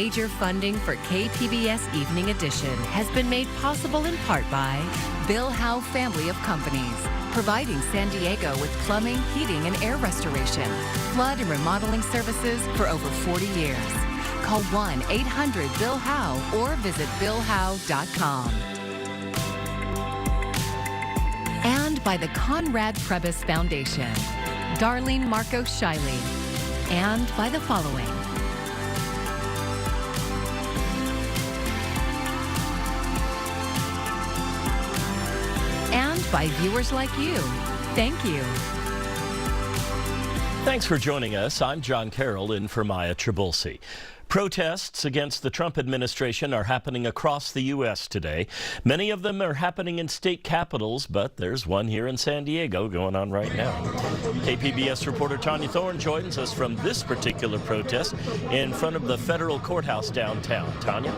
Major funding for KPBS Evening Edition has been made possible in part by Bill Howe Family of Companies, providing San Diego with plumbing, heating, and air restoration, flood and remodeling services for over 40 years. Call 1-800-BILL-HOWE or visit billhowe.com. And by the Conrad Prebys Foundation, Darlene Marco Shiley, and by the following. And by viewers like you. Thank you. Thanks for joining us. I'm John Carroll in for Maya Trabulsi. Protests against the Trump administration are happening across the U.S. today. Many of them are happening in state capitals, but there's one here in San Diego going on right now. KPBS reporter Tanya Thorne joins us from this particular protest in front of the federal courthouse downtown. Tanya?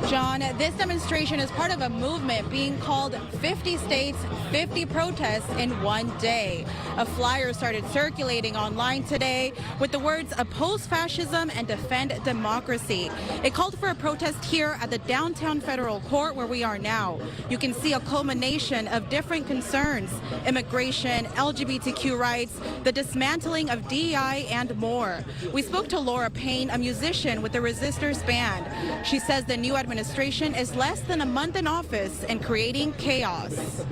John, this demonstration is part of a movement being called 50 States, 50 Protests in one day. A flyer started circulating online today with the words "Oppose Fascism and Defend Democracy." It called for a protest here at the downtown federal court where we are now. You can see a culmination of different concerns: immigration, LGBTQ rights, the dismantling of DEI, and more. We spoke to Laura Payne, a musician with the Resistors Band. She says the new administration is less than a month in office and creating chaos.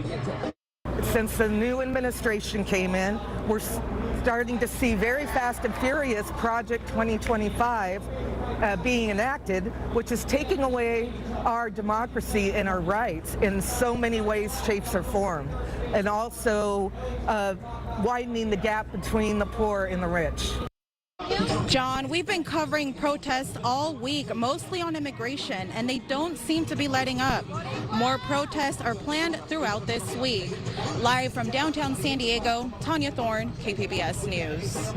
Since the new administration came in, we're starting to see very fast and furious Project 2025 being enacted, which is taking away our democracy and our rights in so many ways, shapes, or form, and also widening the gap between the poor and the rich. John, we've been covering protests all week, mostly on immigration, and they don't seem to be letting up. More protests are planned throughout this week. Live from downtown San Diego, Tanya Thorne, KPBS News.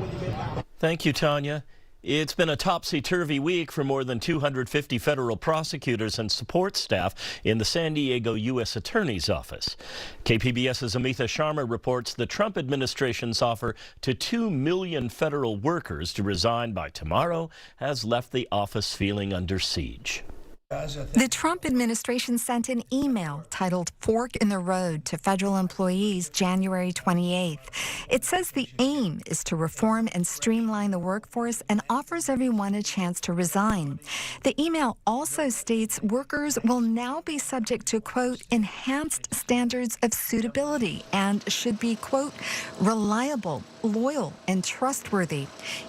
Thank you, Tanya. It's been a topsy-turvy week for more than 250 federal prosecutors and support staff in the San Diego U.S. Attorney's Office. KPBS's Amita Sharma reports the Trump administration's offer to 2 million federal workers to resign by tomorrow has left the office feeling under siege. The Trump administration sent an email titled "Fork in the Road" to federal employees January 28th. It says the aim is to reform and streamline the workforce and offers everyone a chance to resign. The email also states workers will now be subject to, quote, enhanced standards of suitability and should be, quote, reliable, loyal, and trustworthy.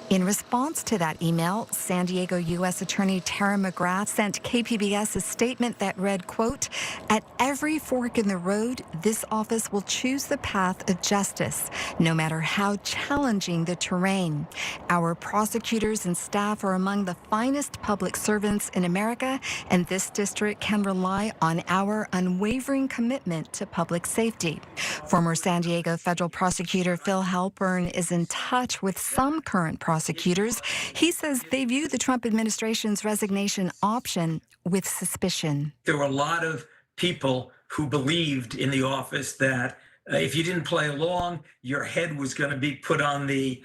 In response to that email, San Diego U.S. Attorney Tara McGrath sent KPBS a statement that read, quote, at every fork in the road, this office will choose the path of justice, no matter how challenging the terrain. Our prosecutors and staff are among the finest public servants in America, and this district can rely on our unwavering commitment to public safety. Former San Diego federal prosecutor Phil Halpern is in touch with some current prosecutors. He says they view the Trump administration's resignation option with suspicion. There were a lot of people who believed in the office that if you didn't play along, your head was going to be put on the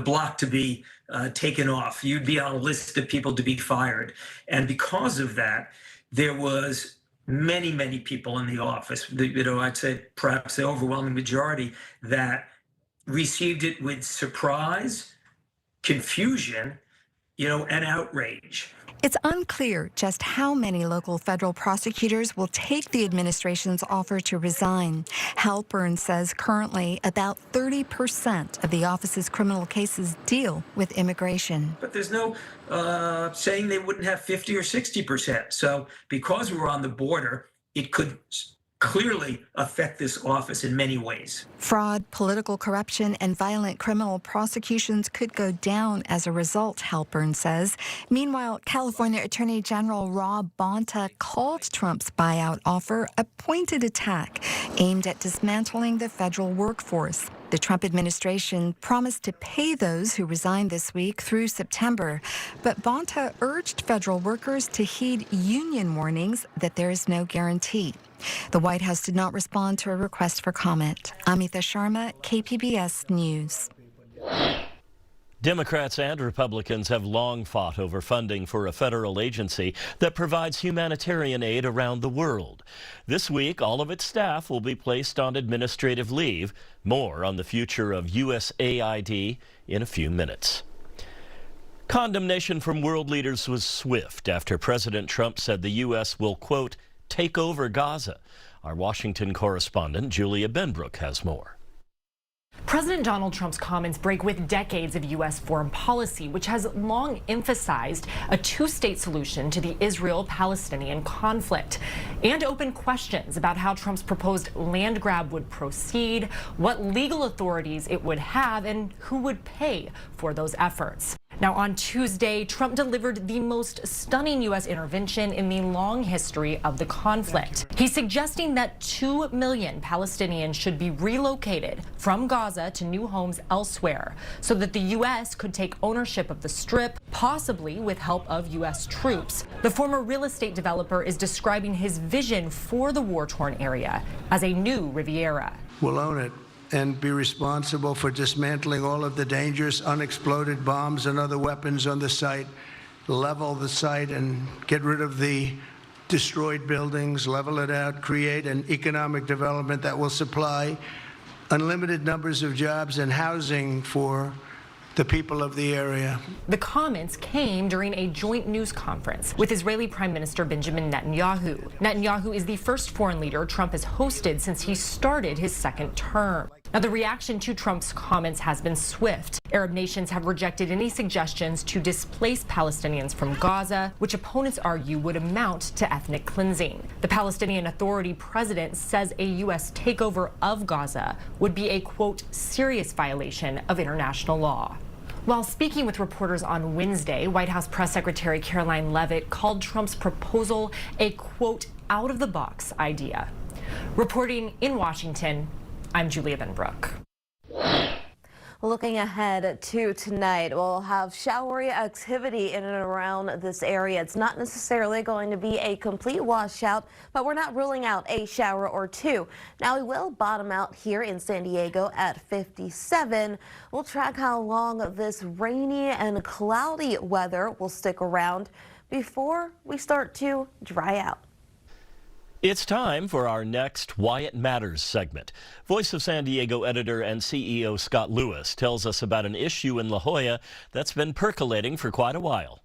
block to be taken off. You'd be on a list of people to be fired. And because of that, there was many, many people in the office, I'd say perhaps the overwhelming majority, that received it with surprise, confusion, and outrage. It's unclear just how many local federal prosecutors will take the administration's offer to resign. Halpern says currently about 30% of the office's criminal cases deal with immigration. But there's no saying they wouldn't have 50 or 60%. So because we're on the border, it could clearly affect this office in many ways. Fraud, political corruption, and violent criminal prosecutions could go down as a result, Halpern says. Meanwhile, California Attorney General Rob Bonta called Trump's buyout offer a pointed attack aimed at dismantling the federal workforce. The Trump administration promised to pay those who resigned this week through September, but Bonta urged federal workers to heed union warnings that there is no guarantee. The White House did not respond to a request for comment. Amita Sharma, KPBS News. Democrats and Republicans have long fought over funding for a federal agency that provides humanitarian aid around the world. This week, all of its staff will be placed on administrative leave. More on the future of USAID in a few minutes. Condemnation from world leaders was swift after President Trump said the U.S. will, quote, take over Gaza. Our Washington correspondent, Julia Benbrook, has more. President Donald Trump's comments break with decades of U.S. foreign policy, which has long emphasized a two-state solution to the Israel-Palestinian conflict, and open questions about how Trump's proposed land grab would proceed, what legal authorities it would have, and who would pay for those efforts. Now, on Tuesday, Trump delivered the most stunning U.S. intervention in the long history of the conflict. He's suggesting that 2 million Palestinians should be relocated from Gaza to new homes elsewhere so that the U.S. could take ownership of the Strip, possibly with help of U.S. troops. The former real estate developer is describing his vision for the war-torn area as a new Riviera. We'll own it and be responsible for dismantling all of the dangerous unexploded bombs and other weapons on the site, level the site and get rid of the destroyed buildings, level it out, create an economic development that will supply unlimited numbers of jobs and housing for the people of the area. The comments came during a joint news conference with Israeli Prime Minister Benjamin Netanyahu. Netanyahu is the first foreign leader Trump has hosted since he started his second term. Now, the reaction to Trump's comments has been swift. Arab nations have rejected any suggestions to displace Palestinians from Gaza, which opponents argue would amount to ethnic cleansing. The Palestinian Authority president says a U.S. takeover of Gaza would be a, quote, serious violation of international law. While speaking with reporters on Wednesday, White House Press Secretary Caroline Leavitt called Trump's proposal a, quote, out-of-the-box idea. Reporting in Washington, I'm Julia Benbrook. Looking ahead to tonight, we'll have showery activity in and around this area. It's not necessarily going to be a complete washout, but we're not ruling out a shower or two. Now, we will bottom out here in San Diego at 57. We'll track how long this rainy and cloudy weather will stick around before we start to dry out. It's time for our next Why It Matters segment. Voice of San Diego editor and CEO Scott Lewis tells us about an issue in La Jolla that's been percolating for quite a while.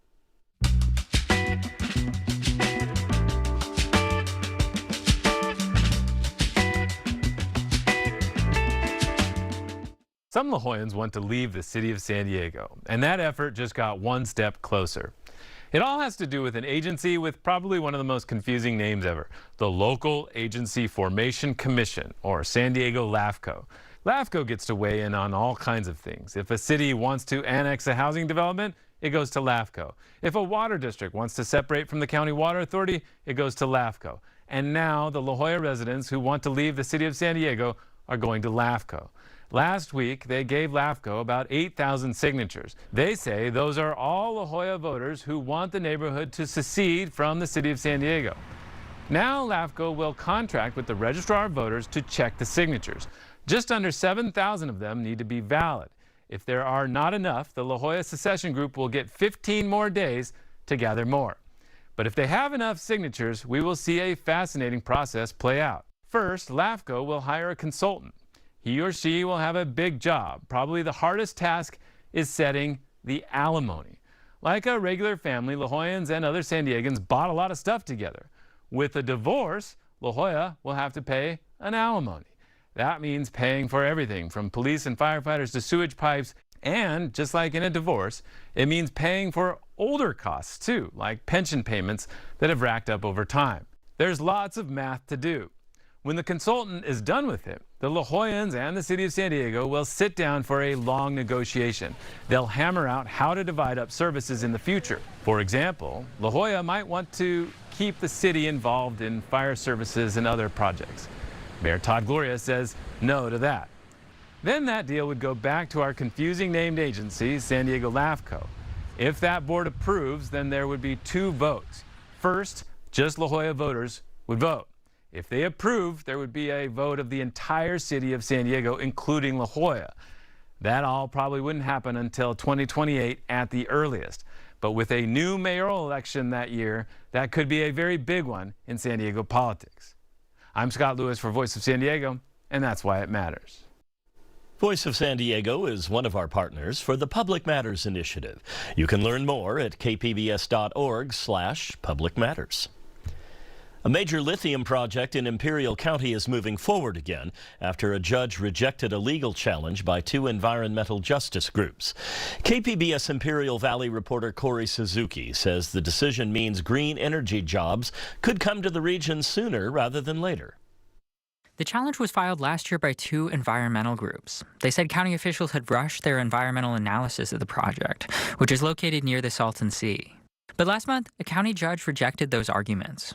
Some La Jollans want to leave the city of San Diego, and that effort just got one step closer. It all has to do with an agency with probably one of the most confusing names ever, the Local Agency Formation Commission, or San Diego LAFCO. LAFCO gets to weigh in on all kinds of things. If a city wants to annex a housing development, it goes to LAFCO. If a water district wants to separate from the County Water Authority, it goes to LAFCO. And now the La Jolla residents who want to leave the city of San Diego are going to LAFCO. Last week, they gave LAFCO about 8,000 signatures. They say those are all La Jolla voters who want the neighborhood to secede from the city of San Diego. Now LAFCO will contract with the Registrar of Voters to check the signatures. Just under 7,000 of them need to be valid. If there are not enough, the La Jolla Secession Group will get 15 more days to gather more. But if they have enough signatures, we will see a fascinating process play out. First, LAFCO will hire a consultant. He or she will have a big job. Probably the hardest task is setting the alimony. Like a regular family, La Jollans and other San Diegans bought a lot of stuff together. With a divorce, La Jolla will have to pay an alimony. That means paying for everything from police and firefighters to sewage pipes. And just like in a divorce, it means paying for older costs too, like pension payments that have racked up over time. There's lots of math to do. When the consultant is done with it, the La Jollans and the city of San Diego will sit down for a long negotiation. They'll hammer out how to divide up services in the future. For example, La Jolla might want to keep the city involved in fire services and other projects. Mayor Todd Gloria says no to that. Then that deal would go back to our confusing named agency, San Diego LAFCO. If that board approves, then there would be two votes. First, just La Jolla voters would vote. If they approve, there would be a vote of the entire city of San Diego, including La Jolla. That all probably wouldn't happen until 2028 at the earliest. But with a new mayoral election that year, that could be a very big one in San Diego politics. I'm Scott Lewis for Voice of San Diego, and that's why it matters. Voice of San Diego is one of our partners for the Public Matters Initiative. You can learn more at kpbs.org/Public Matters. A major lithium project in Imperial County is moving forward again after a judge rejected a legal challenge by two environmental justice groups. KPBS Imperial Valley reporter Corey Suzuki says the decision means green energy jobs could come to the region sooner rather than later. The challenge was filed last year by two environmental groups. They said county officials had rushed their environmental analysis of the project, which is located near the Salton Sea. But last month, a county judge rejected those arguments.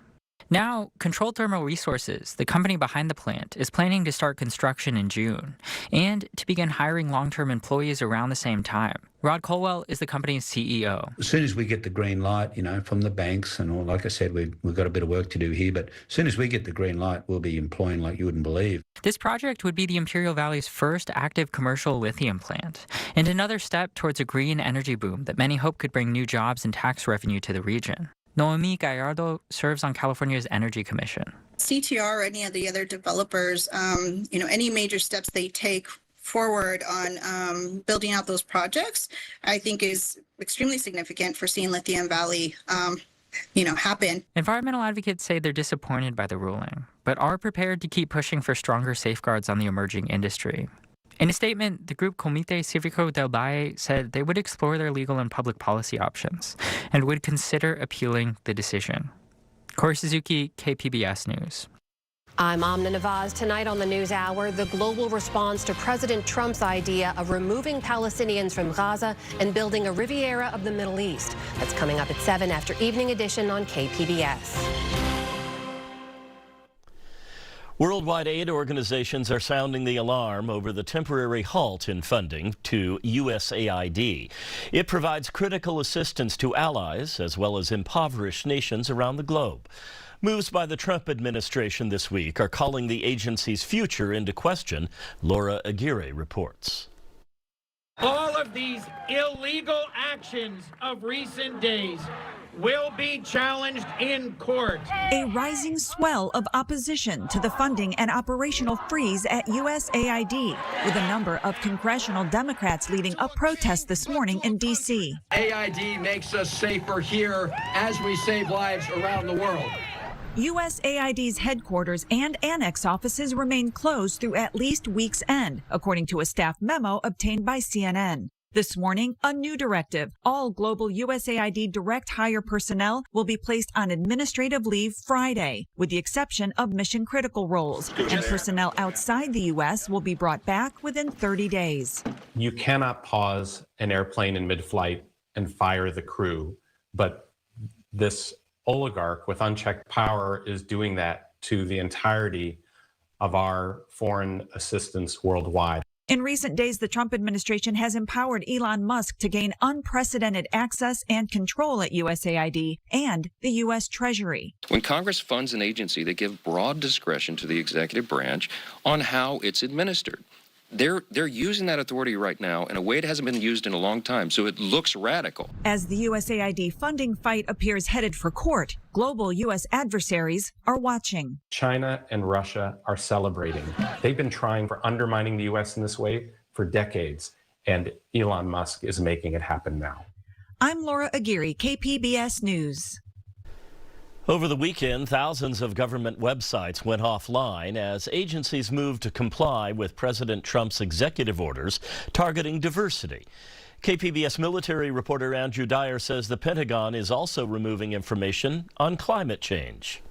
Now, Controlled Thermal Resources, the company behind the plant, is planning to start construction in June and to begin hiring long-term employees around the same time. Rod Colwell is the company's CEO. As soon as we get the green light, from the banks and all, like I said, we've got a bit of work to do here, but as soon as we get the green light, we'll be employing like you wouldn't believe. This project would be the Imperial Valley's first active commercial lithium plant and another step towards a green energy boom that many hope could bring new jobs and tax revenue to the region. Noemi Gallardo serves on California's Energy Commission. CTR or any of the other developers, any major steps they take forward on building out those projects, I think is extremely significant for seeing Lithium Valley, happen. Environmental advocates say they're disappointed by the ruling, but are prepared to keep pushing for stronger safeguards on the emerging industry. In a statement, the group Comité Cívico del Valle said they would explore their legal and public policy options and would consider appealing the decision. Corey Suzuki, KPBS News. I'm Amna Nawaz. Tonight on the News Hour, the global response to President Trump's idea of removing Palestinians from Gaza and building a Riviera of the Middle East. That's coming up at 7 after Evening Edition on KPBS. Worldwide aid organizations are sounding the alarm over the temporary halt in funding to USAID. It provides critical assistance to allies as well as impoverished nations around the globe. Moves by the Trump administration this week are calling the agency's future into question. Laura Aguirre reports. All of these illegal actions of recent days will be challenged in court. A rising swell of opposition to the funding and operational freeze at USAID, with a number of congressional Democrats leading a protest this morning in D.C. AID makes us safer here as we save lives around the world. USAID's headquarters and annex offices remain closed through at least week's end, according to a staff memo obtained by CNN. This morning, a new directive. All global USAID direct hire personnel will be placed on administrative leave Friday, with the exception of mission-critical roles. And personnel outside the U.S. will be brought back within 30 days. You cannot pause an airplane in mid-flight and fire the crew, but this oligarch with unchecked power is doing that to the entirety of our foreign assistance worldwide. In recent days, the Trump administration has empowered Elon Musk to gain unprecedented access and control at USAID and the U.S. Treasury. When Congress funds an agency, they give broad discretion to the executive branch on how it's administered. They're using that authority right now in a way it hasn't been used in a long time, so it looks radical. As the USAID funding fight appears headed for court, global U.S. adversaries are watching. China and Russia are celebrating. They've been trying for undermining the U.S. in this way for decades, and Elon Musk is making it happen now. I'm Laura Aguirre, KPBS News. Over the weekend, thousands of government websites went offline as agencies moved to comply with President Trump's executive orders targeting diversity. KPBS military reporter Andrew Dyer says the Pentagon is also removing information on climate change.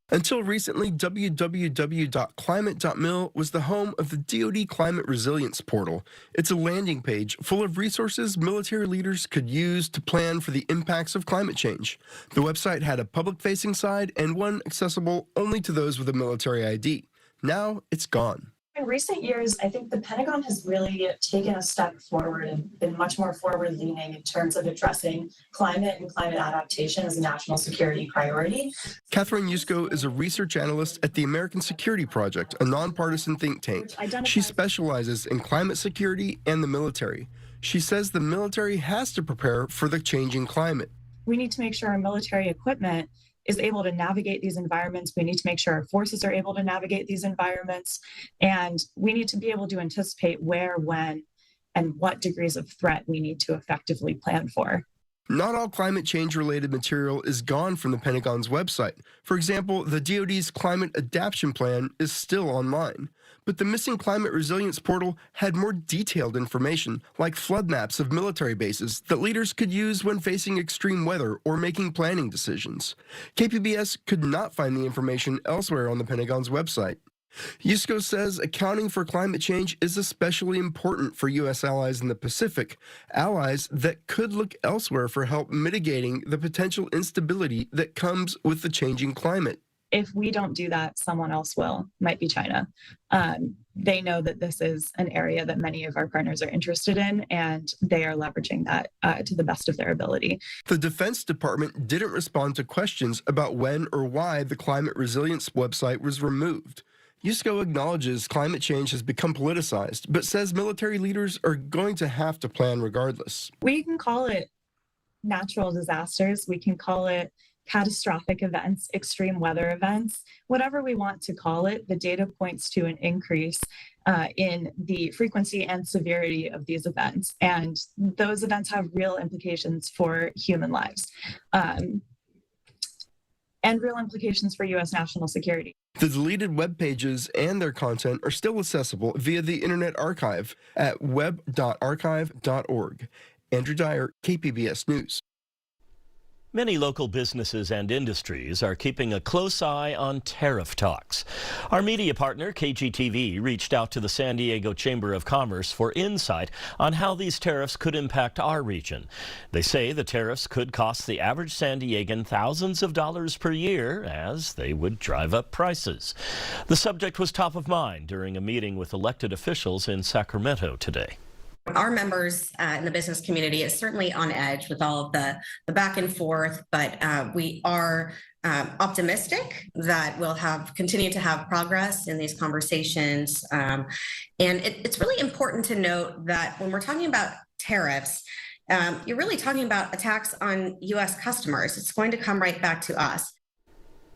Until recently, www.climate.mil was the home of the DoD Climate Resilience Portal. It's a landing page full of resources military leaders could use to plan for the impacts of climate change. The website had a public-facing side and one accessible only to those with a military ID. Now it's gone. In recent years, I think the Pentagon has really taken a step forward and been much more forward-leaning in terms of addressing climate and climate adaptation as a national security priority. Catherine Yusko is a research analyst at the American Security Project, a nonpartisan think tank. She specializes in climate security and the military. She says the military has to prepare for the changing climate. We need to make sure our military equipment is able to navigate these environments. We need to make sure our forces are able to navigate these environments. And we need to be able to anticipate where, when, and what degrees of threat we need to effectively plan for. Not all climate change-related material is gone from the Pentagon's website. For example, the DoD's Climate Adaptation Plan is still online. But the missing climate resilience portal had more detailed information, like flood maps of military bases that leaders could use when facing extreme weather or making planning decisions. KPBS could not find the information elsewhere on the Pentagon's website. Yusko says accounting for climate change is especially important for U.S. allies in the Pacific, allies that could look elsewhere for help mitigating the potential instability that comes with the changing climate. If we don't do that, someone else will, might be China. They know that this is an area that many of our partners are interested in, and they are leveraging that to the best of their ability. The Defense Department didn't respond to questions about when or why the climate resilience website was removed. Yusko acknowledges climate change has become politicized, but says military leaders are going to have to plan regardless. We can call it natural disasters. We can call it catastrophic events, extreme weather events, whatever we want to call it. The data points to an increase in the frequency and severity of these events. And those events have real implications for human lives and real implications for U.S. national security. The deleted web pages and their content are still accessible via the Internet Archive at web.archive.org. Andrew Dyer, KPBS News. Many local businesses and industries are keeping a close eye on tariff talks. Our media partner, KGTV, reached out to the San Diego Chamber of Commerce for insight on how these tariffs could impact our region. They say the tariffs could cost the average San Diegan thousands of dollars per year, as they would drive up prices. The subject was top of mind during a meeting with elected officials in Sacramento today. Our members in the business community is certainly on edge with all of the back and forth, but we are optimistic that we'll continue to have progress in these conversations. And it's really important to note that when we're talking about tariffs, you're really talking about a tax on U.S. customers. It's going to come right back to us.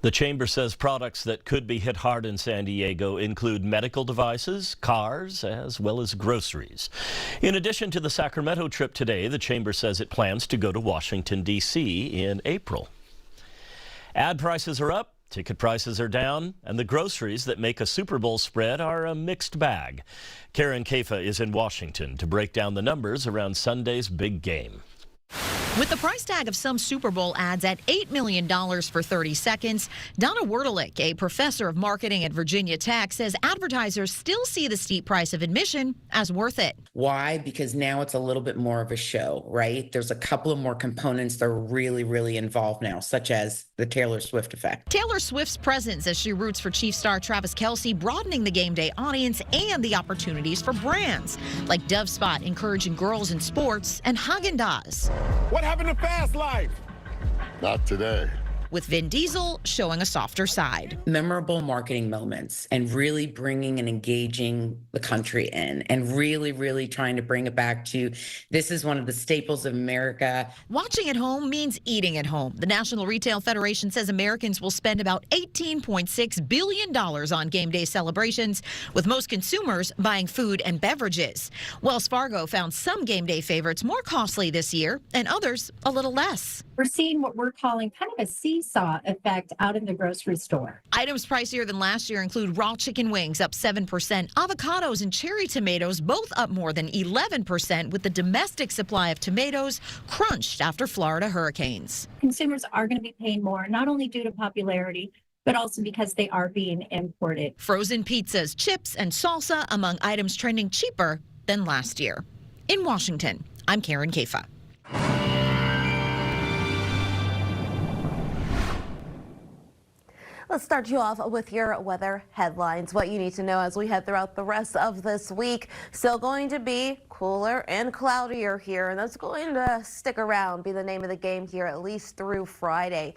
The chamber says products that could be hit hard in San Diego include medical devices, cars, as well as groceries. In addition to the Sacramento trip today, the chamber says it plans to go to Washington, D.C. in April. Ad prices are up, ticket prices are down, and the groceries that make a Super Bowl spread are a mixed bag. Karen Kafa is in Washington to break down the numbers around Sunday's big game. With the price tag of some Super Bowl ads at $8 million for 30 seconds, Donna Werdelich, a professor of marketing at Virginia Tech, says advertisers still see the steep price of admission as worth it. Why? Because now it's a little bit more of a show, right? There's a couple of more components that are really, really involved now, such as the Taylor Swift effect. Taylor Swift's presence as she roots for Chiefs star Travis Kelce, broadening the game day audience and the opportunities for brands like Dove Spot, encouraging girls in sports, and Haagen-Dazs. What happened to Fast Life? Not today. With Vin Diesel showing a softer side. Memorable marketing moments and really bringing and engaging the country in and really, really trying to bring it back to this is one of the staples of America. Watching at home means eating at home. The National Retail Federation says Americans will spend about $18.6 billion on game day celebrations, with most consumers buying food and beverages. Wells Fargo found some game day favorites more costly this year and others a little less. We're seeing what we're calling kind of a seesaw effect out in the grocery store. Items pricier than last year include raw chicken wings up 7%, avocados and cherry tomatoes both up more than 11%, with the domestic supply of tomatoes crunched after Florida hurricanes. Consumers are going to be paying more, not only due to popularity, but also because they are being imported. Frozen pizzas, chips, and salsa among items trending cheaper than last year. In Washington, I'm Karen Kafa. Let's start you off with your weather headlines. What you need to know as we head throughout the rest of this week. Still going to be cooler and cloudier here, and that's going to stick around, be the name of the game here, at least through Friday.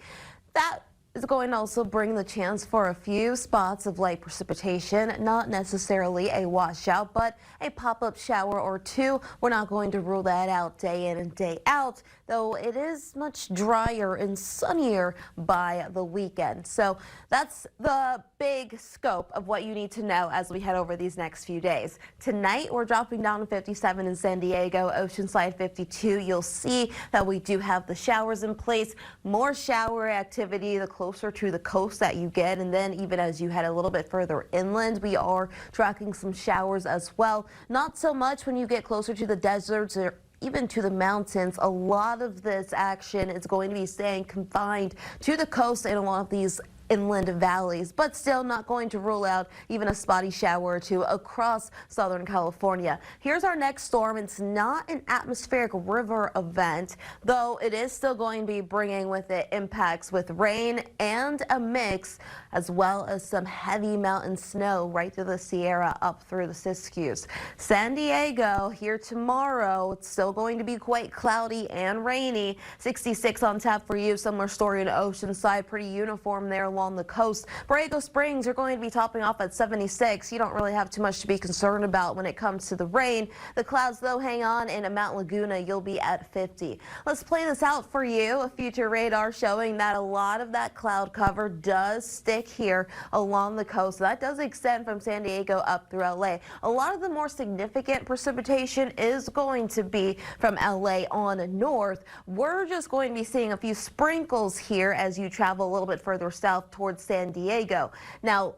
That is going to also bring the chance for a few spots of light precipitation, not necessarily a washout, but a pop-up shower or two. We're not going to rule that out day in and day out, though it is much drier and sunnier by the weekend. So that's the big scope of what you need to know as we head over these next few days. Tonight, we're dropping down to 57 in San Diego, Oceanside 52. You'll see that we do have the showers in place, more shower activity the closer to the coast that you get, and then even as you head a little bit further inland, we are tracking some showers as well. Not so much when you get closer to the deserts or even to the mountains. A lot of this action is going to be staying confined to the coast and a lot of these inland valleys, but still not going to rule out even a spotty shower or two across Southern California. Here's our next storm. It's not an atmospheric river event, though it is still going to be bringing with it impacts with rain and a mix, as well as some heavy mountain snow right through the Sierra up through the Siskiyous. San Diego here tomorrow. It's still going to be quite cloudy and rainy. 66 on tap for you. Similar story in Oceanside. Pretty uniform there along the coast. Borrego Springs, you're going to be topping off at 76. You don't really have too much to be concerned about when it comes to the rain. The clouds, though, hang on. In Mount Laguna, you'll be at 50. Let's play this out for you. A future radar showing that a lot of that cloud cover does stick here along the coast. That does extend from San Diego up through LA. A lot of the more significant precipitation is going to be from LA on north. We're just going to be seeing a few sprinkles here as you travel a little bit further south towards San Diego. Now,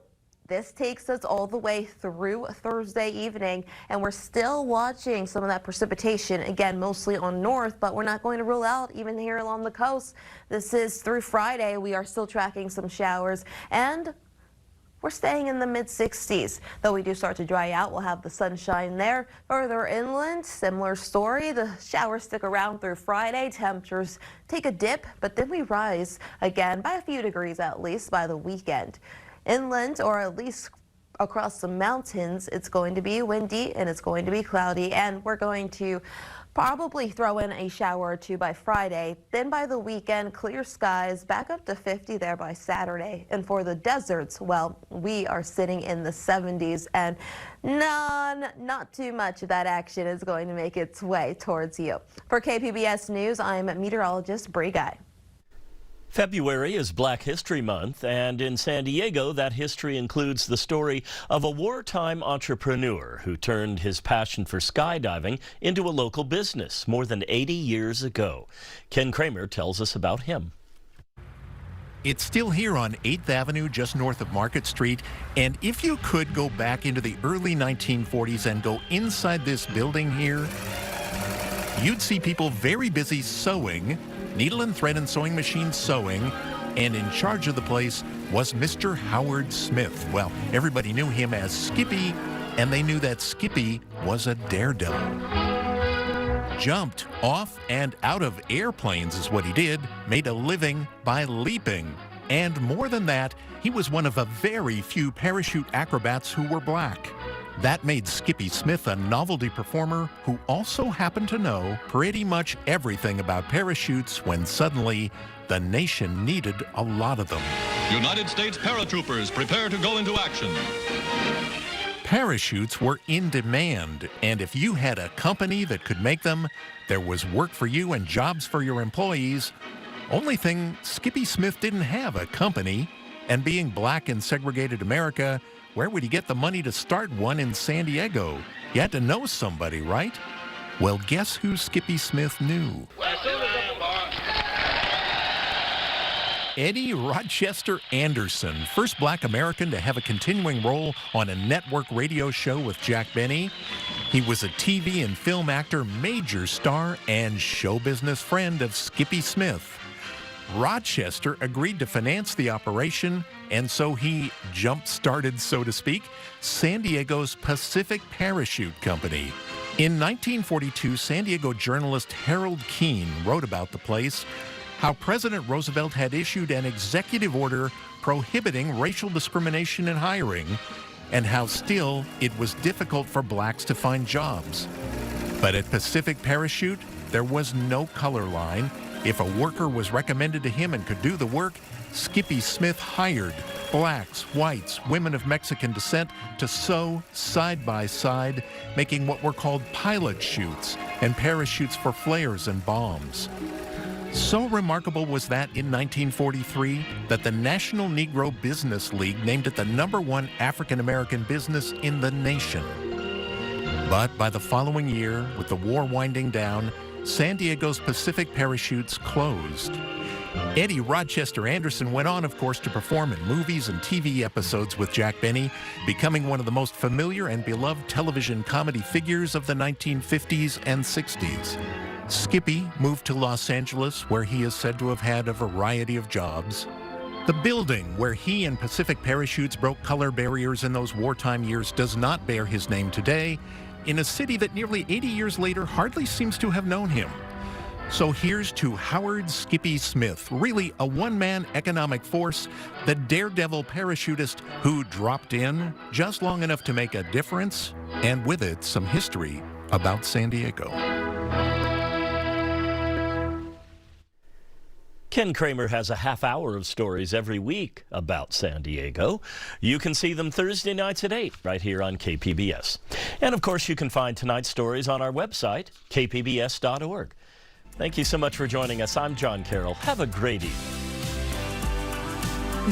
this takes us all the way through Thursday evening, and we're still watching some of that precipitation, again, mostly on north, but we're not going to rule out even here along the coast. This is through Friday. We are still tracking some showers, and we're staying in the mid-60s. Though we do start to dry out, we'll have the sunshine there. Further inland, similar story. The showers stick around through Friday. Temperatures take a dip, but then we rise again by a few degrees at least by the weekend. Inland, or at least across the mountains, it's going to be windy and it's going to be cloudy, and we're going to probably throw in a shower or two by Friday. Then by the weekend, clear skies, back up to 50 there by Saturday. And for the deserts, well, we are sitting in the 70s, and not too much of that action is going to make its way towards you. For KPBS News, I'm meteorologist Bree Guy. February is Black History Month, and in San Diego, that history includes the story of a wartime entrepreneur who turned his passion for skydiving into a local business more than 80 years ago. Ken Kramer tells us about him. It's still here on 8th Avenue, just north of Market Street, and if you could go back into the early 1940s and go inside this building here, you'd see people very busy sewing, needle and thread and sewing machine sewing, and in charge of the place was Mr. Howard Smith. Well, everybody knew him as Skippy, and they knew that Skippy was a daredevil. Jumped off and out of airplanes is what he did, made a living by leaping. And more than that, he was one of a very few parachute acrobats who were black. That made Skippy Smith a novelty performer who also happened to know pretty much everything about parachutes when suddenly the nation needed a lot of them. United States paratroopers prepare to go into action. Parachutes were in demand, and if you had a company that could make them, there was work for you and jobs for your employees. Only thing, Skippy Smith didn't have a company, and being black in segregated America, where would he get the money to start one in San Diego? You had to know somebody, right? Well, guess who Skippy Smith knew? Eddie Rochester Anderson, first black American to have a continuing role on a network radio show with Jack Benny. He was a TV and film actor, major star, and show business friend of Skippy Smith. Rochester agreed to finance the operation, and so he jump-started, so to speak, San Diego's Pacific Parachute Company. In 1942, San Diego journalist Harold Keene wrote about the place. how President Roosevelt had issued an executive order prohibiting racial discrimination in hiring, and how still it was difficult for blacks to find jobs. But at Pacific Parachute, there was no color line. If a worker was recommended to him and could do the work, Skippy Smith hired blacks, whites, women of Mexican descent to sew side by side, making what were called pilot chutes and parachutes for flares and bombs. So remarkable was that in 1943 that the National Negro Business League named it the #1 African-American business in the nation. But by the following year, with the war winding down, San Diego's Pacific Parachutes closed. Eddie Rochester Anderson went on, of course, to perform in movies and TV episodes with Jack Benny, becoming one of the most familiar and beloved television comedy figures of the 1950s and 60s. Skippy moved to Los Angeles, where he is said to have had a variety of jobs. The building where he and Pacific Parachutes broke color barriers in those wartime years does not bear his name today, in a city that nearly 80 years later hardly seems to have known him. So here's to Howard Skippy Smith, really a one-man economic force, the daredevil parachutist who dropped in just long enough to make a difference, and with it, some history about San Diego. Ken Kramer has a half hour of stories every week about San Diego. You can see them Thursday nights at 8 right here on KPBS. And of course, you can find tonight's stories on our website, kpbs.org. Thank you so much for joining us. I'm John Carroll. Have a great evening.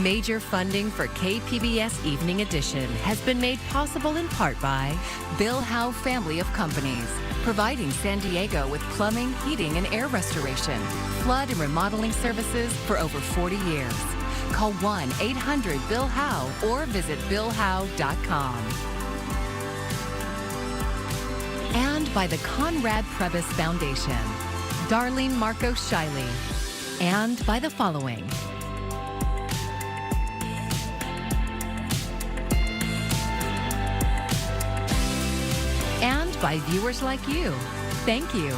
Major funding for KPBS Evening Edition has been made possible in part by Bill Howe Family of Companies, providing San Diego with plumbing, heating, and air restoration, flood and remodeling services for over 40 years. Call 1-800-BILL-HOWE or visit billhowe.com. And by the Conrad Prebys Foundation, Darlene Marco Shiley, and by the following. And by viewers like you. Thank you.